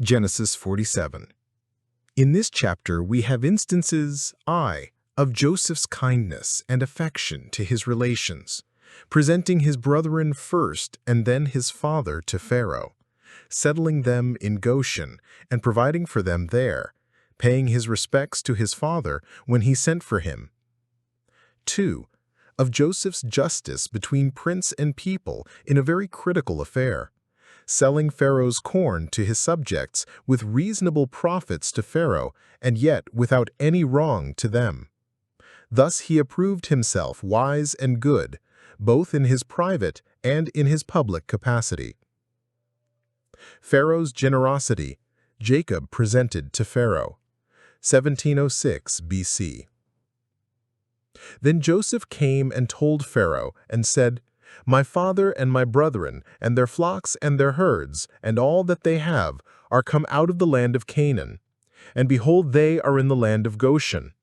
Genesis 47. In this chapter, we have instances of Joseph's kindness and affection to his relations, presenting his brethren first and then his father to Pharaoh, settling them in Goshen and providing for them there, paying his respects to his father when he sent for him. 2. Of Joseph's justice between prince and people in a very critical affair, selling Pharaoh's corn to his subjects with reasonable profits to Pharaoh, and yet without any wrong to them. Thus he approved himself wise and good, both in his private and in his public capacity. Pharaoh's generosity, Jacob presented to Pharaoh, 1706 BC. Then Joseph came and told Pharaoh and said, "My father and my brethren, and their flocks and their herds, and all that they have, are come out of the land of Canaan, and behold, they are in the land of Goshen."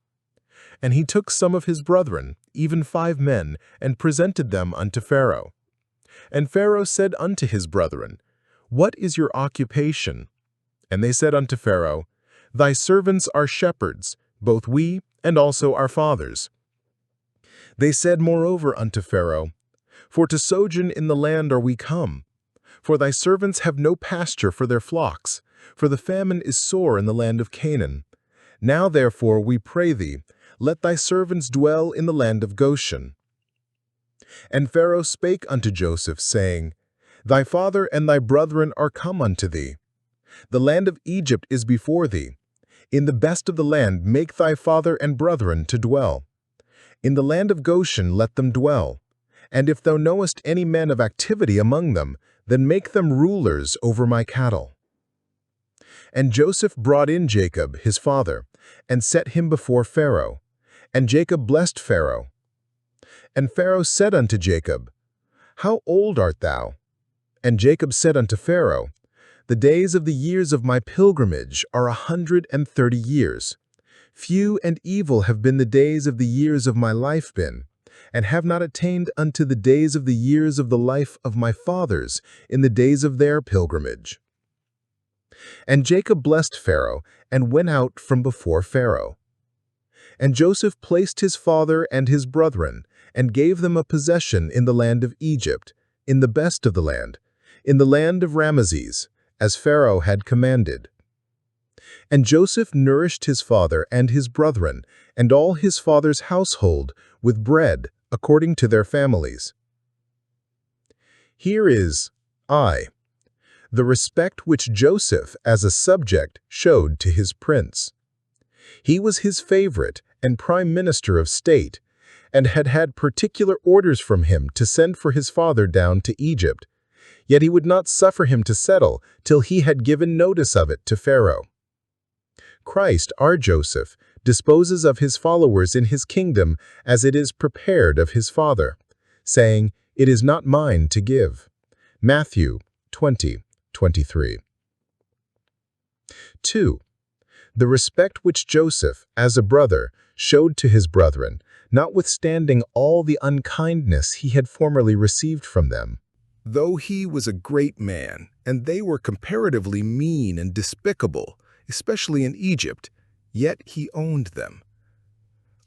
And he took some of his brethren, even 5 men, and presented them unto Pharaoh. And Pharaoh said unto his brethren, "What is your occupation?" And they said unto Pharaoh, "Thy servants are shepherds, both we and also our fathers." They said moreover unto Pharaoh, "For to sojourn in the land are we come. For thy servants have no pasture for their flocks, for the famine is sore in the land of Canaan. Now therefore, we pray thee, let thy servants dwell in the land of Goshen." And Pharaoh spake unto Joseph, saying, "Thy father and thy brethren are come unto thee. The land of Egypt is before thee. In the best of the land make thy father and brethren to dwell. In the land of Goshen let them dwell. And if thou knowest any men of activity among them, then make them rulers over my cattle." And Joseph brought in Jacob, his father, and set him before Pharaoh. And Jacob blessed Pharaoh. And Pharaoh said unto Jacob, "How old art thou?" And Jacob said unto Pharaoh, "The days of the years of my pilgrimage are 130 years. Few and evil have been the days of the years of my life been, and have not attained unto the days of the years of the life of my fathers in the days of their pilgrimage." And Jacob blessed Pharaoh, and went out from before Pharaoh. And Joseph placed his father and his brethren, and gave them a possession in the land of Egypt, in the best of the land, in the land of Ramesses, as Pharaoh had commanded. And Joseph nourished his father and his brethren, and all his father's household, with bread, according to their families. Here is the respect which Joseph, as a subject, showed to his prince. He was his favorite and prime minister of state, and had had particular orders from him to send for his father down to Egypt, yet he would not suffer him to settle till he had given notice of it to Pharaoh. Christ, our Joseph, disposes of his followers in his kingdom as it is prepared of his Father, saying, "It is not mine to give." Matthew 20:23. 2. The respect which Joseph, as a brother, showed to his brethren, notwithstanding all the unkindness he had formerly received from them. Though he was a great man, and they were comparatively mean and despicable, especially in Egypt, yet he owned them.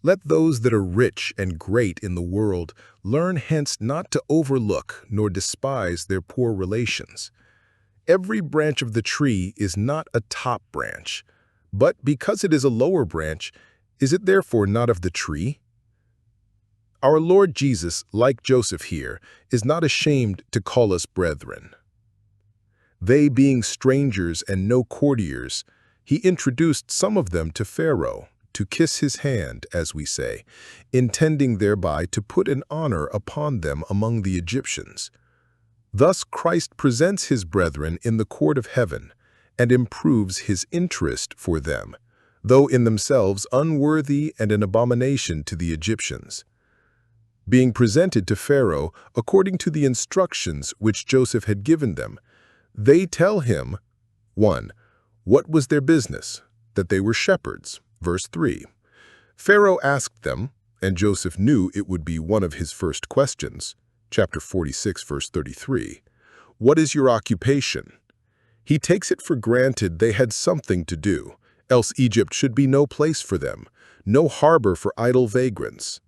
Let those that are rich and great in the world learn hence not to overlook nor despise their poor relations. Every branch of the tree is not a top branch, but because it is a lower branch, is it therefore not of the tree? Our Lord Jesus, like Joseph here, is not ashamed to call us brethren. They being strangers and no courtiers, he introduced some of them to Pharaoh, to kiss his hand, as we say, intending thereby to put an honor upon them among the Egyptians. Thus Christ presents his brethren in the court of heaven, and improves his interest for them, though in themselves unworthy and an abomination to the Egyptians. Being presented to Pharaoh according to the instructions which Joseph had given them, they tell him, 1. What was their business? That they were shepherds. Verse 3. Pharaoh asked them, and Joseph knew it would be one of his first questions. Chapter 46, verse 33. What is your occupation? He takes it for granted they had something to do, else Egypt should be no place for them, no harbor for idle vagrants.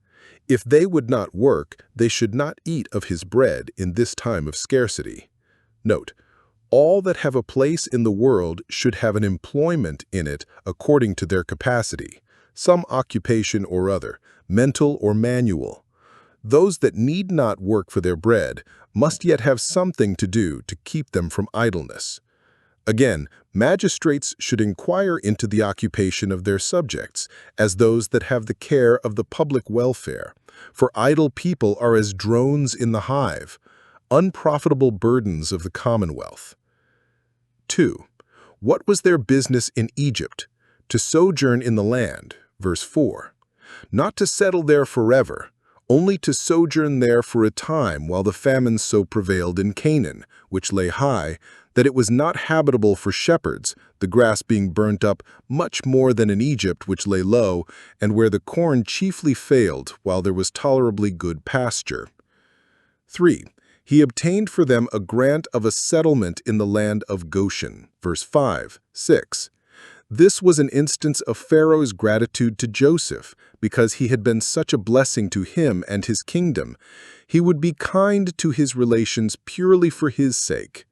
If they would not work, they should not eat of his bread in this time of scarcity. Note, all that have a place in the world should have an employment in it according to their capacity, some occupation or other, mental or manual. Those that need not work for their bread must yet have something to do to keep them from idleness. Again, magistrates should inquire into the occupation of their subjects, as those that have the care of the public welfare, for idle people are as drones in the hive, unprofitable burdens of the commonwealth. 2. What was their business in Egypt? To sojourn in the land, verse 4. Not to settle there forever, only to sojourn there for a time while the famine so prevailed in Canaan, which lay high, that it was not habitable for shepherds, the grass being burnt up much more than in Egypt, which lay low, and where the corn chiefly failed, while there was tolerably good pasture. 3. He obtained for them a grant of a settlement in the land of Goshen. Verse 5, 6. This was an instance of Pharaoh's gratitude to Joseph, because he had been such a blessing to him and his kingdom. He would be kind to his relations purely for his sake.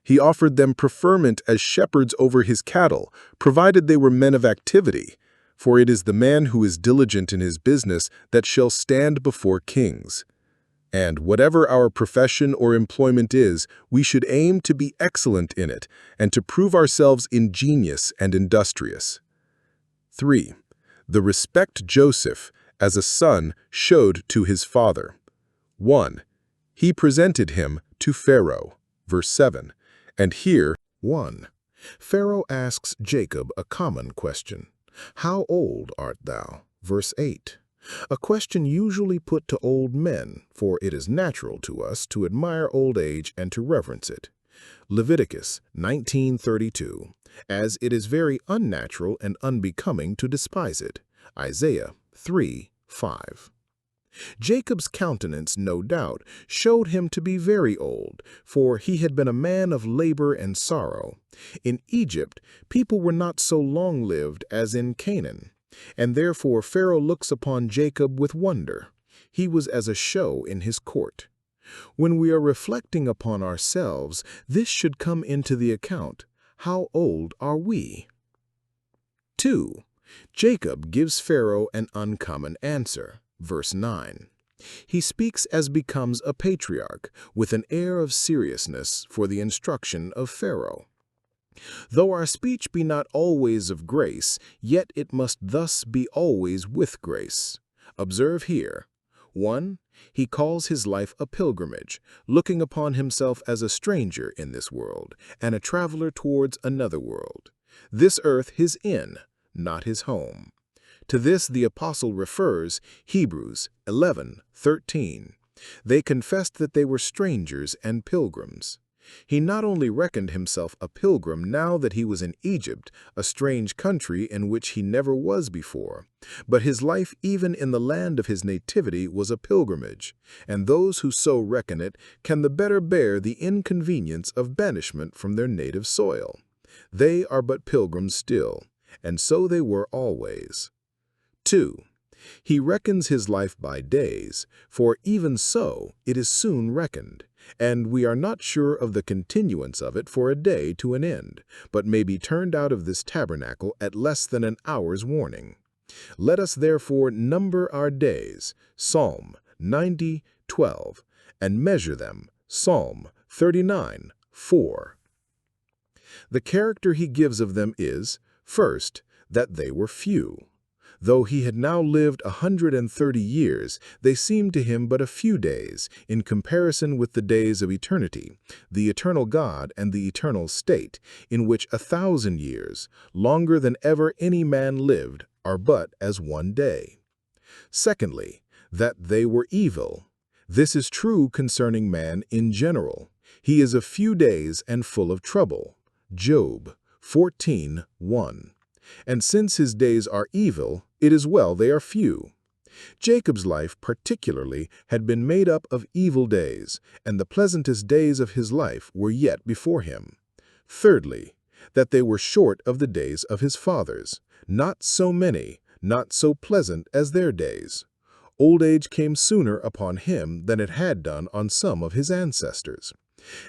He offered them preferment as shepherds over his cattle, provided they were men of activity, for it is the man who is diligent in his business that shall stand before kings. And whatever our profession or employment is, we should aim to be excellent in it and to prove ourselves ingenious and industrious. 3. The respect Joseph, as a son, showed to his father. 1. He presented him to Pharaoh. Verse 7. And here, 1. Pharaoh asks Jacob a common question. How old art thou? Verse 8. A question usually put to old men, for it is natural to us to admire old age and to reverence it. Leviticus 19:32, as it is very unnatural and unbecoming to despise it. Isaiah 3:5. Jacob's countenance, no doubt, showed him to be very old, for he had been a man of labor and sorrow. In Egypt, people were not so long-lived as in Canaan, and therefore Pharaoh looks upon Jacob with wonder. He was as a show in his court. When we are reflecting upon ourselves, this should come into the account. How old are we? 2. Jacob gives Pharaoh an uncommon answer. Verse 9. He speaks as becomes a patriarch, with an air of seriousness for the instruction of Pharaoh. Though our speech be not always of grace, yet it must thus be always with grace. Observe here. 1. He calls his life a pilgrimage, looking upon himself as a stranger in this world, and a traveler towards another world. This earth his inn, not his home. To this the apostle refers, Hebrews 11:13. They confessed that they were strangers and pilgrims. He not only reckoned himself a pilgrim now that he was in Egypt, a strange country in which he never was before, but his life even in the land of his nativity was a pilgrimage, and those who so reckon it can the better bear the inconvenience of banishment from their native soil. They are but pilgrims still, and so they were always. 2. He reckons his life by days, for even so it is soon reckoned, and we are not sure of the continuance of it for a day to an end, but may be turned out of this tabernacle at less than an hour's warning. Let us therefore number our days, Psalm 90:12, and measure them, Psalm 39:4. The character he gives of them is, first, that they were few. Though he had now lived 130 years, they seemed to him but a few days, in comparison with the days of eternity, the eternal God and the eternal state, in which 1,000 years, longer than ever any man lived, are but as one day. Secondly, that they were evil. This is true concerning man in general. He is of few days and full of trouble. Job 14:1. And since his days are evil, it is well they are few. Jacob's life particularly had been made up of evil days, and the pleasantest days of his life were yet before him. Thirdly, that they were short of the days of his fathers, not so many, not so pleasant as their days. Old age came sooner upon him than it had done on some of his ancestors.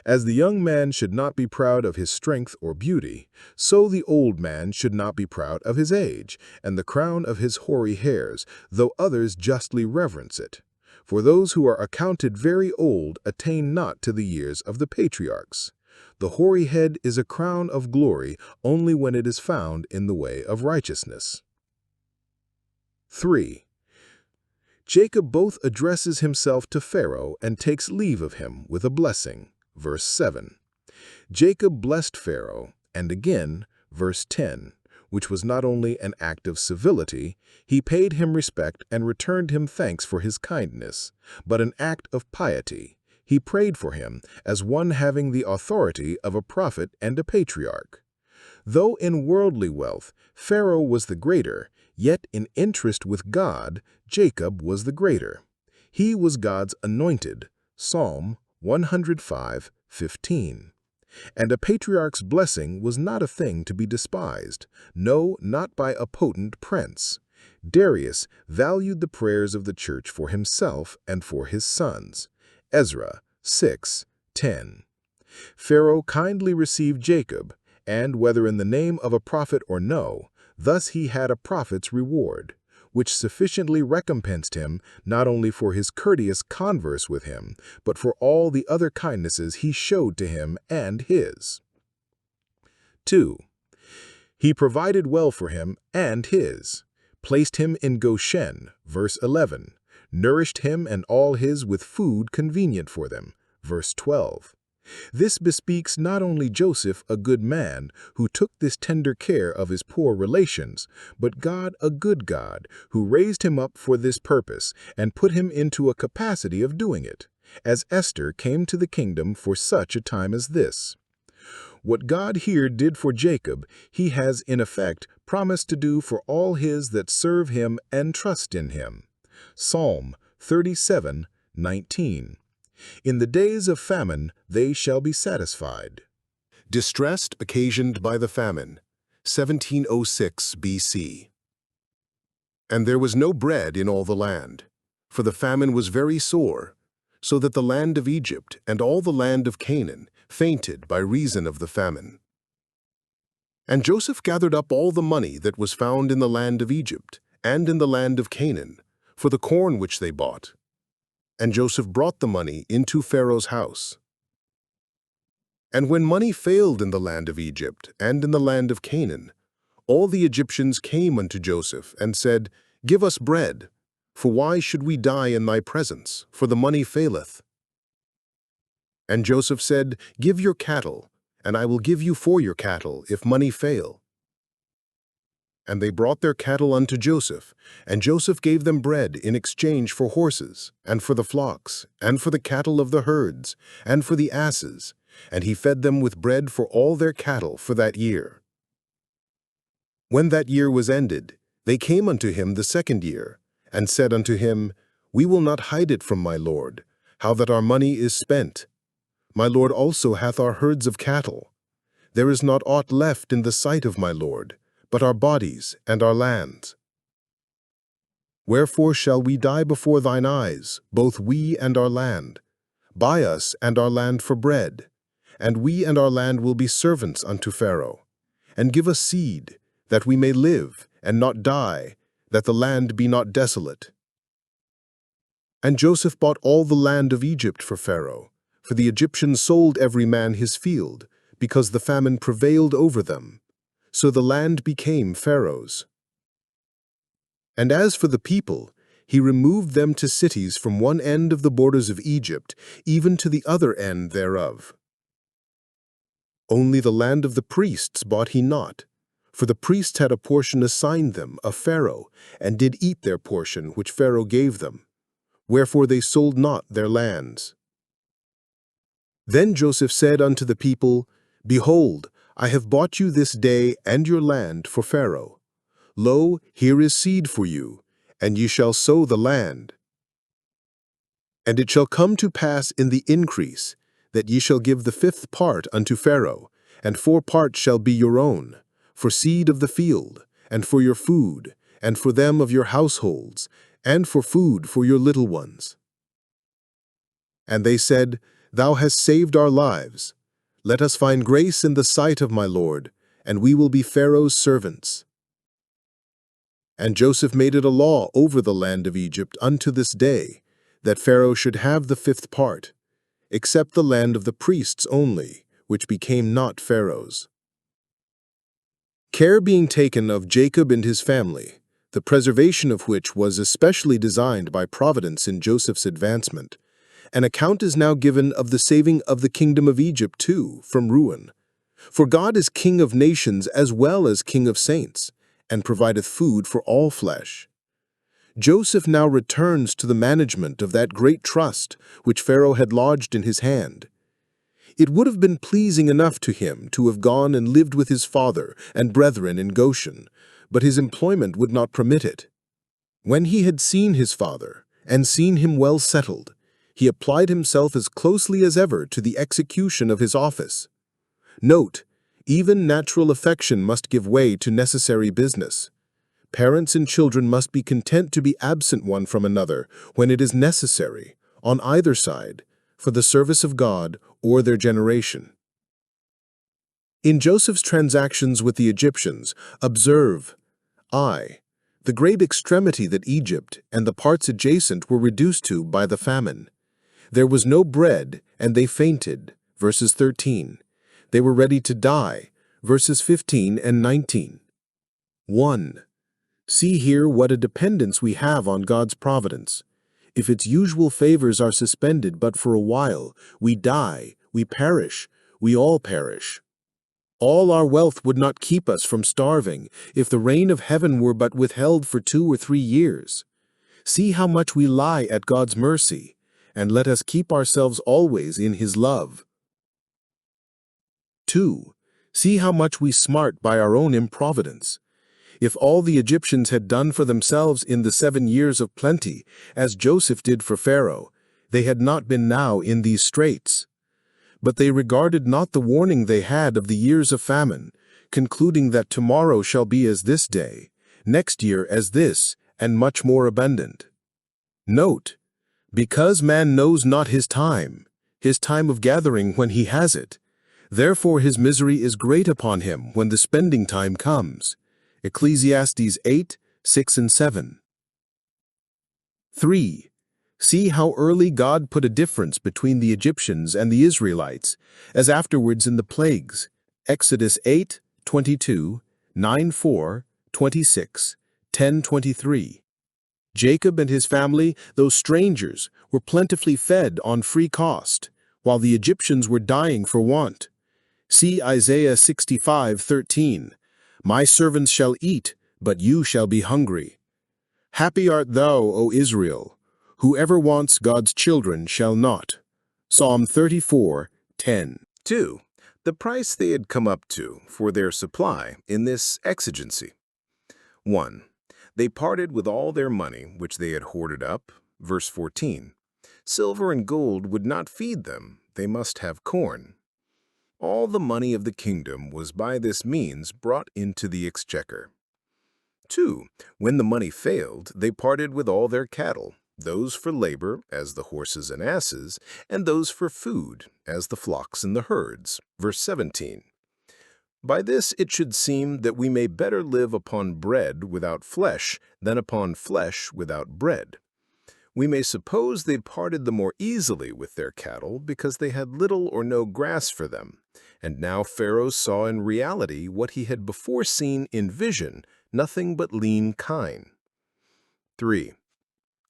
As the young man should not be proud of his strength or beauty, so the old man should not be proud of his age and the crown of his hoary hairs, though others justly reverence it. For those who are accounted very old attain not to the years of the patriarchs. The hoary head is a crown of glory only when it is found in the way of righteousness. 3. Jacob both addresses himself to Pharaoh and takes leave of him with a blessing. Verse 7. Jacob blessed Pharaoh, and again, verse 10, which was not only an act of civility, he paid him respect and returned him thanks for his kindness, but an act of piety. He prayed for him as one having the authority of a prophet and a patriarch. Though in worldly wealth Pharaoh was the greater, yet in interest with God, Jacob was the greater. He was God's anointed. Psalm 105:15. And a patriarch's blessing was not a thing to be despised, no, not by a potent prince. Darius valued the prayers of the church for himself and for his sons. Ezra 6:10. Pharaoh kindly received Jacob, and whether in the name of a prophet or no, thus he had a prophet's reward, which sufficiently recompensed him not only for his courteous converse with him, but for all the other kindnesses he showed to him and his. 2. He provided well for him and his, placed him in Goshen, verse 11, nourished him and all his with food convenient for them, verse 12. This bespeaks not only Joseph, a good man, who took this tender care of his poor relations, but God, a good God, who raised him up for this purpose and put him into a capacity of doing it, as Esther came to the kingdom for such a time as this. What God here did for Jacob, he has in effect promised to do for all his that serve him and trust in him. Psalm 37:19. In the days of famine they shall be satisfied. Distress occasioned by the famine, 1706 BC. And there was no bread in all the land, for the famine was very sore, so that the land of Egypt and all the land of Canaan fainted by reason of the famine. And Joseph gathered up all the money that was found in the land of Egypt and in the land of Canaan, for the corn which they bought. And Joseph brought the money into Pharaoh's house. And when money failed in the land of Egypt and in the land of Canaan, all the Egyptians came unto Joseph and said, Give us bread, for why should we die in thy presence? For the money faileth. And Joseph said, Give your cattle, and I will give you for your cattle, if money fail. And they brought their cattle unto Joseph, and Joseph gave them bread in exchange for horses, and for the flocks, and for the cattle of the herds, and for the asses, and he fed them with bread for all their cattle for that year. When that year was ended, they came unto him the second year, and said unto him, We will not hide it from my lord, how that our money is spent. My lord also hath our herds of cattle. There is not aught left in the sight of my lord, but our bodies and our lands. Wherefore shall we die before thine eyes, both we and our land? Buy us and our land for bread, and we and our land will be servants unto Pharaoh. And give us seed, that we may live and not die, that the land be not desolate. And Joseph bought all the land of Egypt for Pharaoh, for the Egyptians sold every man his field, because the famine prevailed over them. So the land became Pharaoh's. And as for the people, he removed them to cities from one end of the borders of Egypt, even to the other end thereof. Only the land of the priests bought he not, for the priests had a portion assigned them of Pharaoh, and did eat their portion which Pharaoh gave them. Wherefore they sold not their lands. Then Joseph said unto the people, Behold, I have bought you this day and your land for Pharaoh. Lo, here is seed for you, and ye shall sow the land. And it shall come to pass in the increase, that ye shall give the fifth part unto Pharaoh, and 4 parts shall be your own, for seed of the field, and for your food, and for them of your households, and for food for your little ones. And they said, Thou hast saved our lives. Let us find grace in the sight of my Lord, and we will be Pharaoh's servants. And Joseph made it a law over the land of Egypt unto this day, that Pharaoh should have the 5th part, except the land of the priests only, which became not Pharaoh's. Care being taken of Jacob and his family, the preservation of which was especially designed by providence in Joseph's advancement, an account is now given of the saving of the kingdom of Egypt too from ruin. For God is King of nations as well as King of saints, and provideth food for all flesh. Joseph now returns to the management of that great trust which Pharaoh had lodged in his hand. It would have been pleasing enough to him to have gone and lived with his father and brethren in Goshen, but his employment would not permit it. When he had seen his father, and seen him well settled, he applied himself as closely as ever to the execution of his office. Note, even natural affection must give way to necessary business. Parents and children must be content to be absent one from another when it is necessary, on either side, for the service of God or their generation. In Joseph's transactions with the Egyptians, observe, the great extremity that Egypt and the parts adjacent were reduced to by the famine. There was no bread, and they fainted, verses 13. They were ready to die, verses 15 and 19. 1. See here what a dependence we have on God's providence. If its usual favors are suspended but for a while, we die, we perish, we all perish. All our wealth would not keep us from starving if the rain of heaven were but withheld for 2 or 3 years. See how much we lie at God's mercy, and let us keep ourselves always in His love. 2. See how much we smart by our own improvidence. If all the Egyptians had done for themselves in the 7 years of plenty, as Joseph did for Pharaoh, they had not been now in these straits. But they regarded not the warning they had of the years of famine, concluding that tomorrow shall be as this day, next year as this, and much more abundant. Note, because man knows not his time of gathering when he has it, therefore his misery is great upon him when the spending time comes. Ecclesiastes 8, 6 and 7. 3. See how early God put a difference between the Egyptians and the Israelites, as afterwards in the plagues. Exodus 8, 22, 9, 4, 26, 10, 23. Jacob and his family, though strangers, were plentifully fed on free cost, while the Egyptians were dying for want. See Isaiah 65, 13. My servants shall eat, but you shall be hungry. Happy art thou, O Israel! Whoever wants God's children shall not. Psalm 34, 10. 2. The price they had come up to for their supply in this exigency. 1. They parted with all their money which they had hoarded up. Verse 14. Silver and gold would not feed them, they must have corn. All the money of the kingdom was by this means brought into the exchequer. 2. When the money failed, they parted with all their cattle, those for labor, as the horses and asses, and those for food, as the flocks and the herds. Verse 17. By this it should seem that we may better live upon bread without flesh than upon flesh without bread. We may suppose they parted the more easily with their cattle because they had little or no grass for them, and now Pharaoh saw in reality what he had before seen in vision, nothing but lean kine. 3.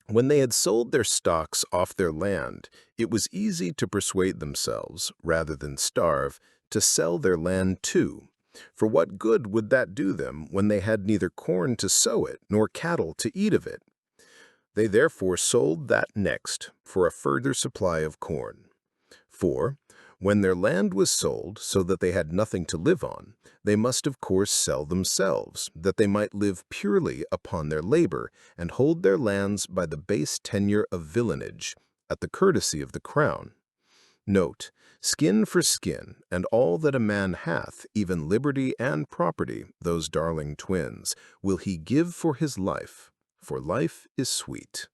When they had sold their stocks off their land, it was easy to persuade themselves, rather than starve, to sell their land too. For what good would that do them when they had neither corn to sow it nor cattle to eat of it? They therefore sold that next for a further supply of corn. 4. When their land was sold so that they had nothing to live on, they must of course sell themselves, that they might live purely upon their labor and hold their lands by the base tenure of villanage, at the courtesy of the crown. Note, Skin for skin, and all that a man hath, even liberty and property, those darling twins, will he give for life is sweet.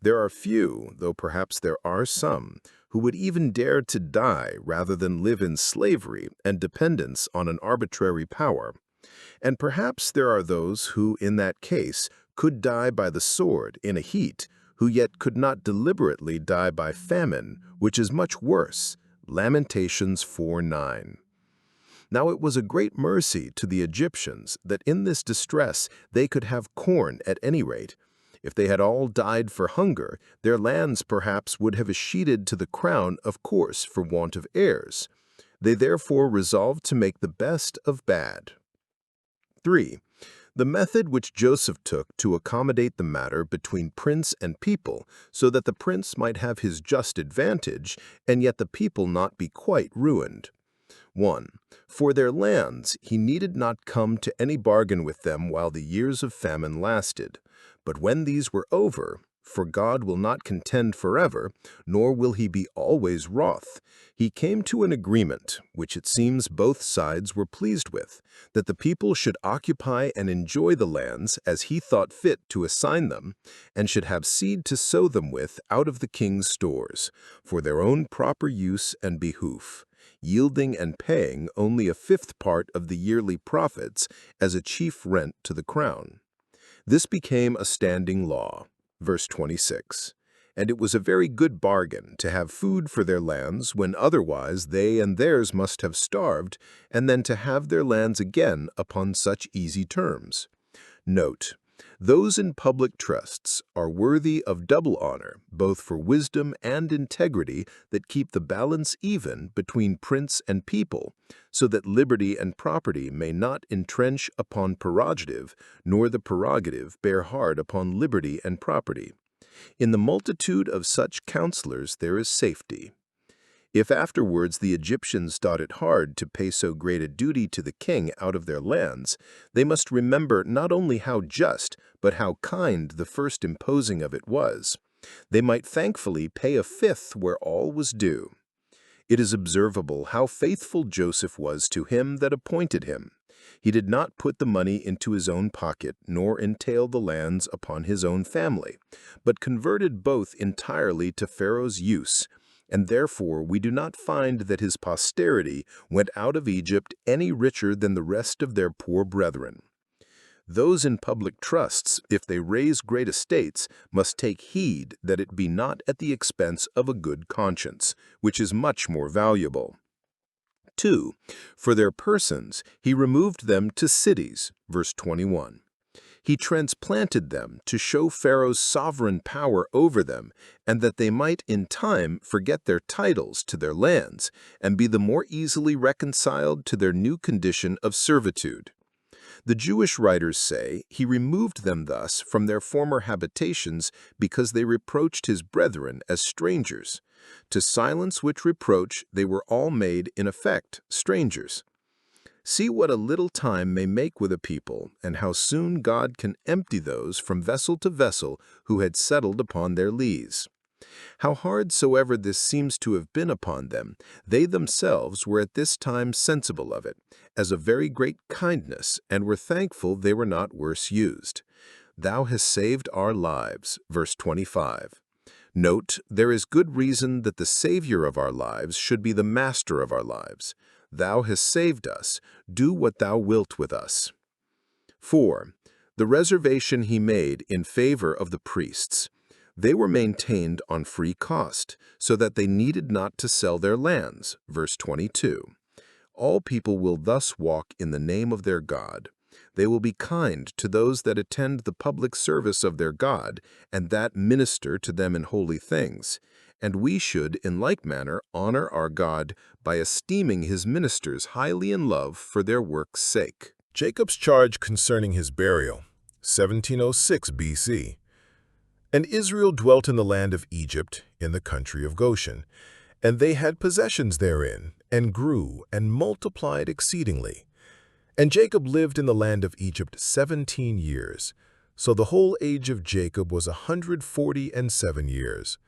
There are few, though perhaps there are some, who would even dare to die rather than live in slavery and dependence on an arbitrary power. And perhaps there are those who, in that case, could die by the sword in a heat, who yet could not deliberately die by famine, which is much worse. Lamentations 4:9. Now it was a great mercy to the Egyptians that in this distress they could have corn at any rate. If they had all died for hunger, their lands perhaps would have escheated to the crown, of course, for want of heirs. They therefore resolved to make the best of bad. 3. The method which Joseph took to accommodate the matter between prince and people, so that the prince might have his just advantage, and yet the people not be quite ruined. 1. For their lands he needed not come to any bargain with them while the years of famine lasted. But when these were over, for God will not contend forever, nor will he be always wroth, he came to an agreement, which it seems both sides were pleased with, that the people should occupy and enjoy the lands as he thought fit to assign them, and should have seed to sow them with out of the king's stores, for their own proper use and behoof, yielding and paying only a fifth part of the yearly profits as a chief rent to the crown. This became a standing law. Verse 26. And it was a very good bargain to have food for their lands when otherwise they and theirs must have starved, and then to have their lands again upon such easy terms. Note, those in public trusts are worthy of double honor, both for wisdom and integrity that keep the balance even between prince and people, so that liberty and property may not entrench upon prerogative, nor the prerogative bear hard upon liberty and property. In the multitude of such counselors there is safety. If afterwards the Egyptians thought it hard to pay so great a duty to the king out of their lands, they must remember not only how just, but how kind the first imposing of it was. They might thankfully pay a fifth where all was due. It is observable how faithful Joseph was to him that appointed him. He did not put the money into his own pocket, nor entail the lands upon his own family, but converted both entirely to Pharaoh's use, and therefore we do not find that his posterity went out of Egypt any richer than the rest of their poor brethren. Those in public trusts, if they raise great estates, must take heed that it be not at the expense of a good conscience, which is much more valuable. 2. For their persons he removed them to cities, verse 21. He transplanted them to show Pharaoh's sovereign power over them, and that they might in time forget their titles to their lands, and be the more easily reconciled to their new condition of servitude. The Jewish writers say he removed them thus from their former habitations because they reproached his brethren as strangers. To silence which reproach they were all made, in effect, strangers. See what a little time may make with a people, and how soon God can empty those from vessel to vessel who had settled upon their lees. How hard soever this seems to have been upon them, they themselves were at this time sensible of it, as a very great kindness, and were thankful they were not worse used. Thou hast saved our lives, verse 25. Note, there is good reason that the Savior of our lives should be the master of our lives. Thou hast saved us, do what thou wilt with us. 4. The reservation he made in favor of the priests. They were maintained on free cost, so that they needed not to sell their lands, verse 22. All people will thus walk in the name of their God. They will be kind to those that attend the public service of their God, and that minister to them in holy things. And we should, in like manner, honor our God by esteeming his ministers highly in love for their work's sake. Jacob's charge concerning his burial, 1706 BC. And Israel dwelt in the land of Egypt, in the country of Goshen, and they had possessions therein, and grew and multiplied exceedingly. And Jacob lived in the land of Egypt 17 years. So the whole age of Jacob was 147 years.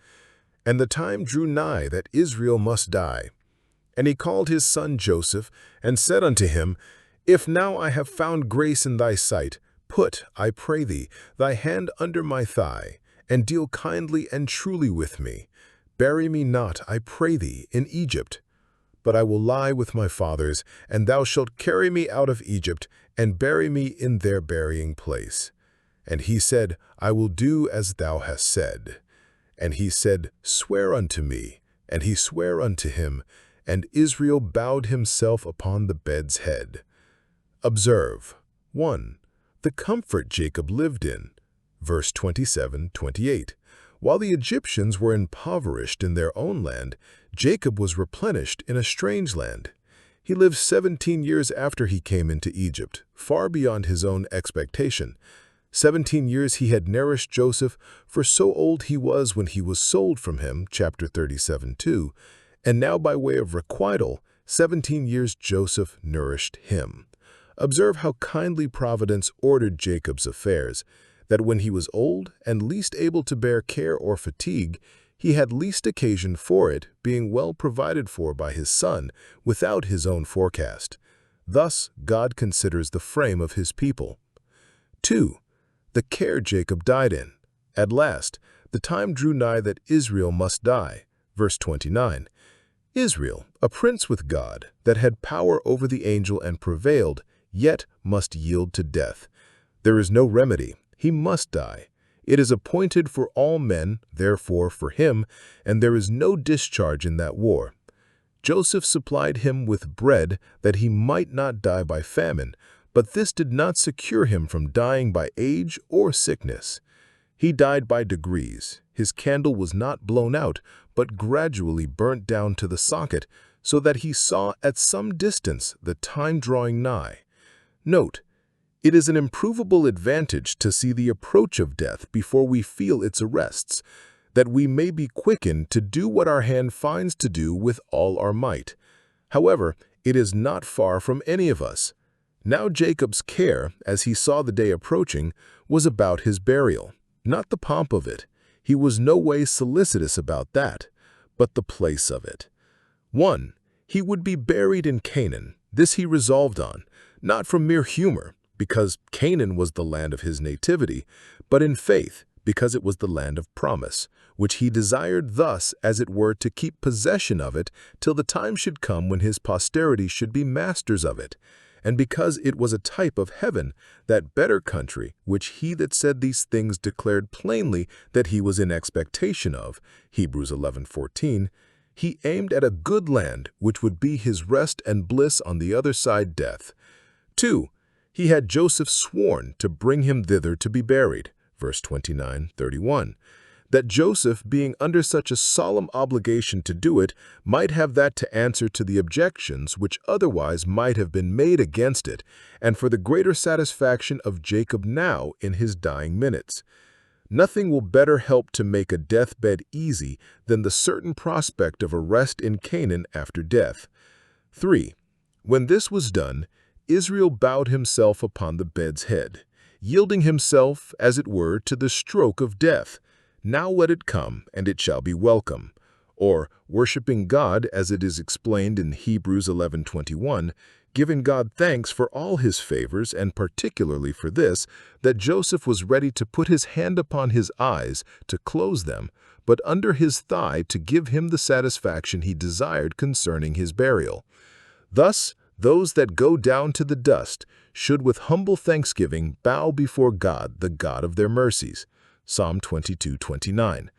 And the time drew nigh that Israel must die. And he called his son Joseph, and said unto him, If now I have found grace in thy sight, put, I pray thee, thy hand under my thigh, and deal kindly and truly with me. Bury me not, I pray thee, in Egypt. But I will lie with my fathers, and thou shalt carry me out of Egypt, and bury me in their burying place. And he said, I will do as thou hast said. And he said, Swear unto me. And he sware unto him, and Israel bowed himself upon the bed's head. Observe. 1. The comfort Jacob lived in. Verse 27-28. While the Egyptians were impoverished in their own land, Jacob was replenished in a strange land. He lived 17 years after he came into Egypt, far beyond his own expectation. 17 years he had nourished Joseph, for so old he was when he was sold from him, chapter 37:2, and now by way of requital, 17 years Joseph nourished him. Observe how kindly Providence ordered Jacob's affairs, that when he was old and least able to bear care or fatigue, he had least occasion for it, being well provided for by his son, without his own forecast. Thus, God considers the frame of his people. 2. The care Jacob died in. At last, the time drew nigh that Israel must die. Verse 29. Israel, a prince with God, that had power over the angel and prevailed, yet must yield to death. There is no remedy. He must die. It is appointed for all men, therefore for him, and there is no discharge in that war. Joseph supplied him with bread that he might not die by famine, but this did not secure him from dying by age or sickness. He died by degrees. His candle was not blown out, but gradually burnt down to the socket, so that he saw at some distance the time drawing nigh. Note, it is an improvable advantage to see the approach of death before we feel its arrests, that we may be quickened to do what our hand finds to do with all our might. However, it is not far from any of us. Now Jacob's care, as he saw the day approaching, was about his burial, not the pomp of it. He was no way solicitous about that, but the place of it. 1. He would be buried in Canaan. This he resolved on, not from mere humor, because Canaan was the land of his nativity, but in faith, because it was the land of promise, which he desired thus, as it were, to keep possession of it till the time should come when his posterity should be masters of it, and because it was a type of heaven, that better country, which he that said these things declared plainly that he was in expectation of, Hebrews 11:14, he aimed at a good land, which would be his rest and bliss on the other side death. 2. He had Joseph sworn to bring him thither to be buried, verse 29-31, that Joseph, being under such a solemn obligation to do it, might have that to answer to the objections which otherwise might have been made against it, and for the greater satisfaction of Jacob now in his dying minutes. Nothing will better help to make a deathbed easy than the certain prospect of a rest in Canaan after death. 3. When this was done, Israel bowed himself upon the bed's head, yielding himself, as it were, to the stroke of death. Now let it come, and it shall be welcome. Or, worshiping God, as it is explained in Hebrews 11:21, giving God thanks for all his favors, and particularly for this, that Joseph was ready to put his hand upon his eyes to close them, but under his thigh to give him the satisfaction he desired concerning his burial. Thus, those that go down to the dust should with humble thanksgiving bow before God, the God of their mercies. Psalm 22:29.